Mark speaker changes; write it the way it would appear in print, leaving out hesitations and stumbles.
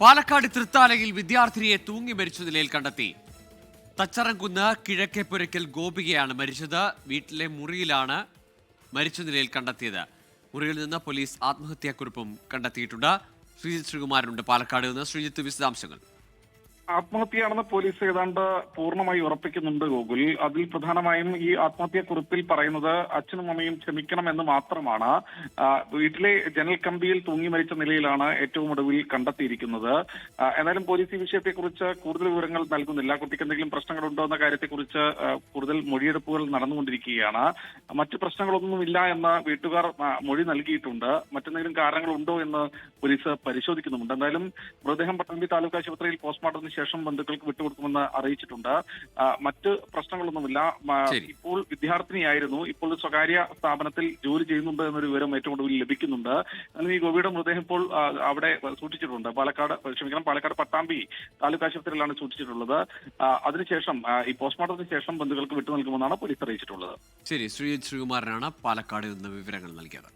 Speaker 1: പാലക്കാട് തൃത്താലയിൽ വിദ്യാർത്ഥിനിയെ തൂങ്ങി മരിച്ച നിലയിൽ കണ്ടെത്തി. തച്ചറംകുന്ന് കിഴക്കേപ്പുരയ്ക്കൽ ഗോപികയാണ് മരിച്ചത്. വീട്ടിലെ മുറിയിലാണ് മരിച്ച നിലയിൽ കണ്ടെത്തിയത്. മുറിയിൽ നിന്ന് പോലീസ് ആത്മഹത്യാക്കുറിപ്പും കണ്ടെത്തിയിട്ടുണ്ട്. ശ്രീജിത്ത് ശ്രീകുമാരനുണ്ട് പാലക്കാട് നിന്ന്. ശ്രീജിത്ത്, വിശദാംശങ്ങൾ.
Speaker 2: ആത്മഹത്യയാണെന്ന് പോലീസ് ഏതാണ്ട് പൂർണ്ണമായി ഉറപ്പിക്കുന്നുണ്ട് ഗോകുൽ. അതിൽ പ്രധാനമായും ഈ ആത്മഹത്യാക്കുറിപ്പിൽ പറയുന്നത് അച്ഛനും അമ്മയും ക്ഷമിക്കണം എന്ന് മാത്രമാണ്. വീട്ടിലെ ജനൽ കമ്പിയിൽ തൂങ്ങി മരിച്ച നിലയിലാണ് ഏറ്റവും ഒടുവിൽ കണ്ടെത്തിയിരിക്കുന്നത്. എന്നാലും പോലീസ് ഈ വിഷയത്തെക്കുറിച്ച് കൂടുതൽ വിവരങ്ങൾ നൽകുന്നില്ല. കുട്ടിക്ക് എന്തെങ്കിലും പ്രശ്നങ്ങളുണ്ടോ എന്ന കാര്യത്തെക്കുറിച്ച് കൂടുതൽ മൊഴിയെടുപ്പുകൾ നടന്നുകൊണ്ടിരിക്കുകയാണ്. മറ്റു പ്രശ്നങ്ങളൊന്നുമില്ല എന്ന് വീട്ടുകാർ മൊഴി നൽകിയിട്ടുണ്ട്. മറ്റെന്തെങ്കിലും കാരണങ്ങളുണ്ടോ എന്ന് പോലീസ് പരിശോധിക്കുന്നുമുണ്ട്. എന്തായാലും മൃതദേഹം പട്ടാമ്പി താലൂക്ക് ആശുപത്രിയിൽ പോസ്റ്റ്മോർട്ടത്തിന് ശേഷം ബന്ധുക്കൾക്ക് വിട്ടുകൊടുക്കുമെന്ന് അറിയിച്ചിട്ടുണ്ട്. മറ്റ് പ്രശ്നങ്ങളൊന്നുമില്ല. ഇപ്പോൾ വിദ്യാർത്ഥിനിയായിരുന്നു. ഇപ്പോൾ സ്വകാര്യ സ്ഥാപനത്തിൽ ജോലി ചെയ്യുന്നുണ്ട് എന്നൊരു വിവരം ഏറ്റവും ഒടുവിൽ ലഭിക്കുന്നുണ്ട്. എന്നാൽ ഈ ഗോപിയുടെ മൃതദേഹം ഇപ്പോൾ അവിടെ സൂക്ഷിച്ചിട്ടുണ്ട്. പാലക്കാട് പട്ടാമ്പി താലൂക്ക് ആശുപത്രിയിലാണ് സൂക്ഷിച്ചിട്ടുള്ളത്. അതിനുശേഷം ഈ പോസ്റ്റ്മോർട്ടത്തിന് ശേഷം ബന്ധുക്കൾക്ക് വിട്ടു നൽകുമെന്നാണ് പോലീസ് അറിയിച്ചിട്ടുള്ളത്.
Speaker 1: ശരി, ശ്രീജിത്ത് ശ്രീകുമാരനാണ് പാലക്കാട് നിന്ന് വിവരങ്ങൾ നൽകിയത്.